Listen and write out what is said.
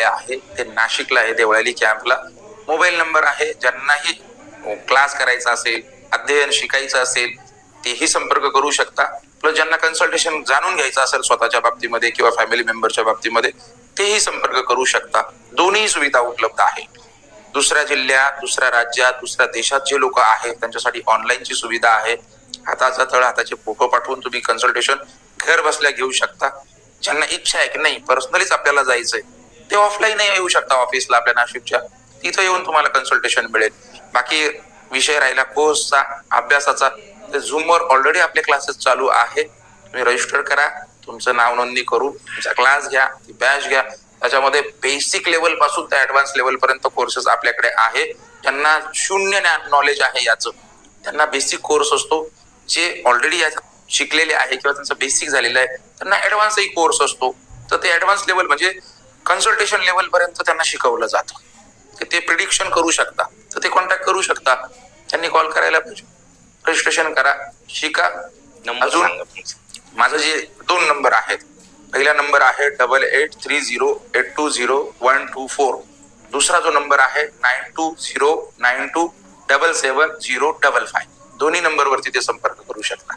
कार्यालय आहे ते नाशिकला आहे, देवळाली कॅम्पला. मोबाईल नंबर आहे, ज्यांनाही क्लास करायचा असेल, अध्ययन शिकायचं असेल तेही संपर्क करू शकता. प्लस ज्यांना कन्सल्टेशन जाणून घ्यायचं असेल स्वतःच्या बाबतीमध्ये किंवा फॅमिली मेंबरच्या बाबतीमध्ये तेही संपर्क करू शकता. दोन्ही सुविधा उपलब्ध आहे. दुसऱ्या जिल्ह्यात, दुसऱ्या राज्यात, दुसऱ्या देशात जे लोक आहेत त्यांच्यासाठी ऑनलाईनची सुविधा आहे. हाताचा तळ, हाताचे फोटो पाठवून तुम्ही कन्सल्टेशन घर बसल्या घेऊ शकता. ज्यांना इच्छा आहे की नाही पर्सनलीच आपल्याला जायचंय ते ऑफलाईन येऊ शकता ऑफिसला आपल्या नाशिकच्या, तिथं येऊन तुम्हाला कन्सल्टेशन मिळेल. बाकी विषय राहिला कोर्सचा, अभ्यासाचा, झूमवर ऑलरेडी आपले क्लासेस चालू आहे. तुम्ही रजिस्टर करा, तुमचं नाव नोंदणी करू, तुमचा क्लास घ्या, बॅच घ्या. त्याच्यामध्ये बेसिक लेवल पासून ते ऍडव्हान्स लेवल पर्यंत कोर्सेस आपल्याकडे आहे. ज्यांना शून्य नॉलेज आहे याचं, त्यांना बेसिक कोर्स असतो. जे ऑलरेडी शिकलेले आहे किंवा त्यांचं बेसिक झालेलं आहे त्यांना ऍडव्हान्सही कोर्स असतो. तर ते ऍडव्हान्स लेवल म्हणजे कन्सल्टेशन लेवल पर्यंत त्यांना शिकवलं जातं. ते प्रिडिक्शन करू शकता, तर ते कॉन्टॅक्ट करू शकता. त्यांनी कॉल करायला पाहिजे. रजिस्ट्रेशन करा, शिका. अजून माझं जे 2 नंबर आहेत, पहिला नंबर आहे 8830820124. दुसरा जो नंबर आहे 9209277055. दोन्ही नंबरवरती ते संपर्क करू शकता.